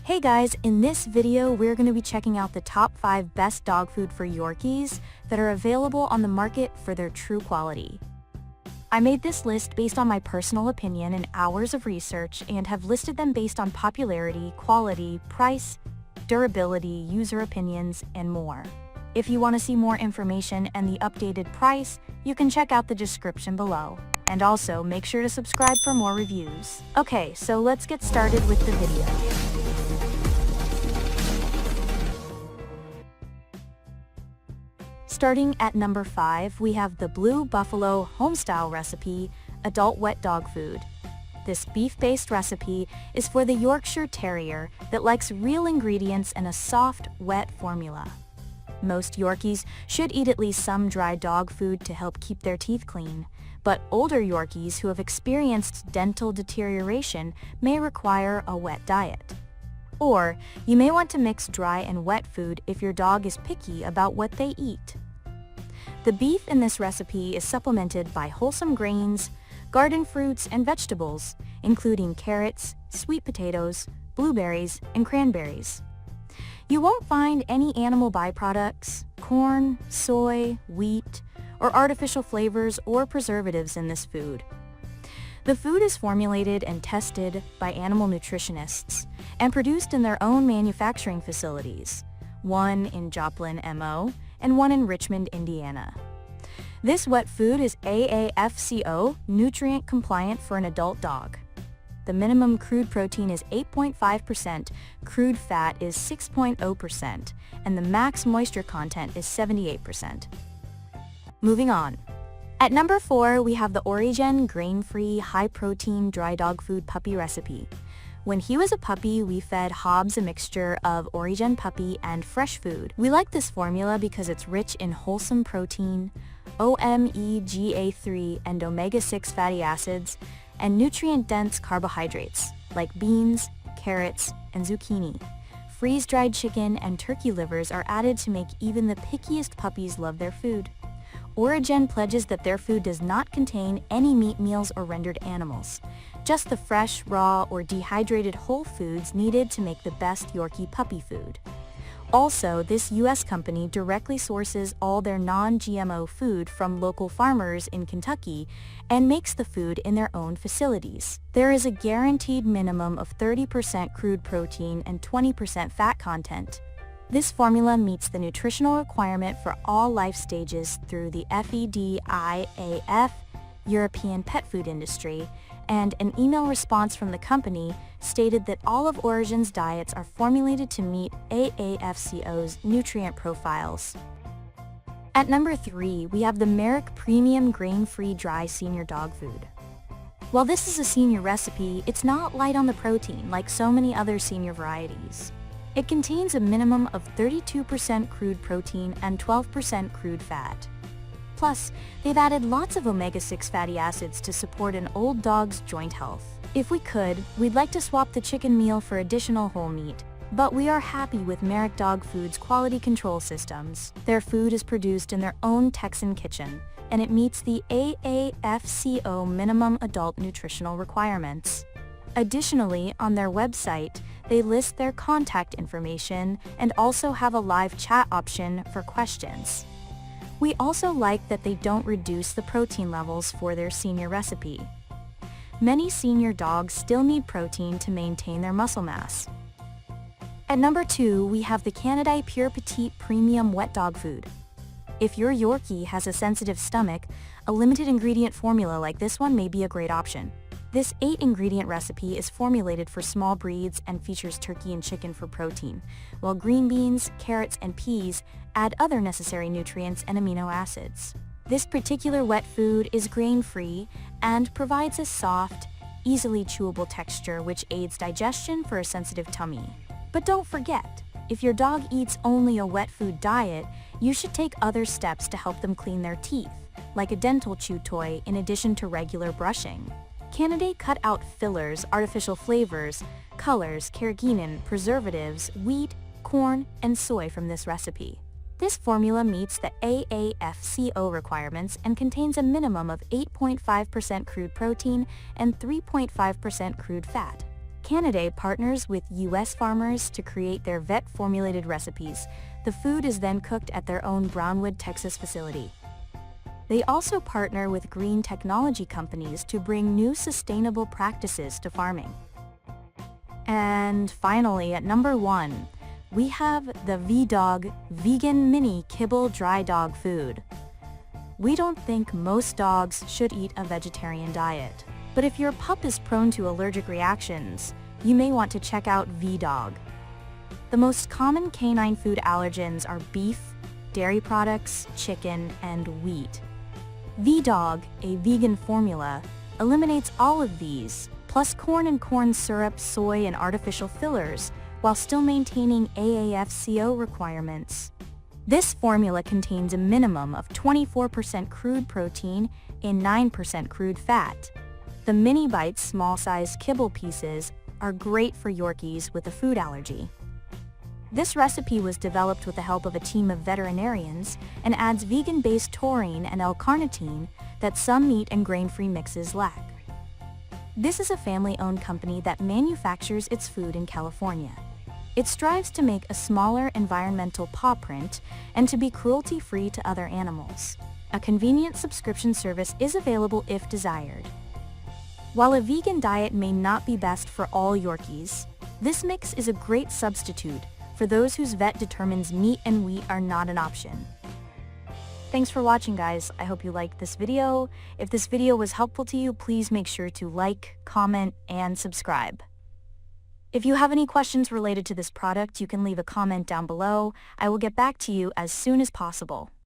Hey guys, in this video we're going to be checking out the top 5 best dog food for Yorkies that are available on the market for their true quality. I made this list based on my personal opinion and hours of research and have listed them based on popularity, quality, price, durability, user opinions, and more. If you want to see more information and the updated price, you can check out the description below. And also, make sure to subscribe for more reviews. Okay, so let's get started with the video. Starting at number 5, we have the Blue Buffalo Homestyle recipe, adult wet dog food. This beef-based recipe is for the Yorkshire Terrier that likes real ingredients and a soft, wet formula. Most Yorkies should eat at least some dry dog food to help keep their teeth clean, but older Yorkies who have experienced dental deterioration may require a wet diet. Or, you may want to mix dry and wet food if your dog is picky about what they eat. The beef in this recipe is supplemented by wholesome grains, garden fruits, and vegetables, including carrots, sweet potatoes, blueberries, and cranberries. You won't find any animal byproducts, corn, soy, wheat, or artificial flavors or preservatives in this food. The food is formulated and tested by animal nutritionists and produced in their own manufacturing facilities, one in Joplin, MO, and one in Richmond, Indiana. This wet food is AAFCO nutrient compliant for an adult dog. The minimum crude protein is 8.5%, crude fat is 6.0%, and the max moisture content is 78%. Moving on. At number 4, we have the ORIJEN grain-free, high-protein dry dog food puppy recipe. When he was a puppy, we fed Hobbs a mixture of ORIJEN puppy and fresh food. We like this formula because it's rich in wholesome protein, omega-3 and omega-6 fatty acids, and nutrient-dense carbohydrates like beans, carrots, and zucchini. Freeze-dried chicken and turkey livers are added to make even the pickiest puppies love their food. ORIJEN pledges that their food does not contain any meat meals or rendered animals, just the fresh, raw, or dehydrated whole foods needed to make the best Yorkie puppy food. Also, this U.S. company directly sources all their non-GMO food from local farmers in Kentucky and makes the food in their own facilities. There is a guaranteed minimum of 30% crude protein and 20% fat content. This formula meets the nutritional requirement for all life stages through the FEDIAF, European pet food industry, and an email response from the company stated that all of ORIJEN's diets are formulated to meet AAFCO's nutrient profiles. At number 3, we have the Merrick Premium Grain-Free Dry Senior Dog Food. While this is a senior recipe, it's not light on the protein like so many other senior varieties. It contains a minimum of 32% crude protein and 12% crude fat. Plus, they've added lots of omega-6 fatty acids to support an old dog's joint health. If we could, we'd like to swap the chicken meal for additional whole meat, but we are happy with Merrick Dog Food's quality control systems. Their food is produced in their own Texan kitchen, and it meets the AAFCO minimum adult nutritional requirements. Additionally, on their website, they list their contact information and also have a live chat option for questions. We also like that they don't reduce the protein levels for their senior recipe. Many senior dogs still need protein to maintain their muscle mass. At number 2, we have the Canada Pure Petite Premium Wet Dog Food. If your Yorkie has a sensitive stomach, a limited ingredient formula like this one may be a great option. This 8-ingredient recipe is formulated for small breeds and features turkey and chicken for protein, while green beans, carrots, and peas add other necessary nutrients and amino acids. This particular wet food is grain-free and provides a soft, easily chewable texture which aids digestion for a sensitive tummy. But don't forget, if your dog eats only a wet food diet, you should take other steps to help them clean their teeth, like a dental chew toy in addition to regular brushing. Canada cut out fillers, artificial flavors, colors, carrageenan, preservatives, wheat, corn, and soy from this recipe. This formula meets the AAFCO requirements and contains a minimum of 8.5% crude protein and 3.5% crude fat. Canada partners with U.S. farmers to create their vet-formulated recipes. The food is then cooked at their own Brownwood, Texas facility. They also partner with green technology companies to bring new sustainable practices to farming. And finally, at number 1, we have the V-Dog Vegan Mini Kibble Dry Dog Food. We don't think most dogs should eat a vegetarian diet, but if your pup is prone to allergic reactions, you may want to check out V-Dog. The most common canine food allergens are beef, dairy products, chicken, and wheat. V-Dog, a vegan formula, eliminates all of these, plus corn and corn syrup, soy, and artificial fillers, while still maintaining AAFCO requirements. This formula contains a minimum of 24% crude protein and 9% crude fat. The mini bites small-sized kibble pieces are great for Yorkies with a food allergy. This recipe was developed with the help of a team of veterinarians and adds vegan-based taurine and L-carnitine that some meat and grain-free mixes lack. This is a family-owned company that manufactures its food in California. It strives to make a smaller environmental paw print and to be cruelty-free to other animals. A convenient subscription service is available if desired. While a vegan diet may not be best for all Yorkies, this mix is a great substitute for those whose vet determines meat and wheat are not an option. Thanks for watching, guys. I hope you liked this video. If this video was helpful to you, please make sure to like, comment, and subscribe. If you have any questions related to this product, you can leave a comment down below. I will get back to you as soon as possible.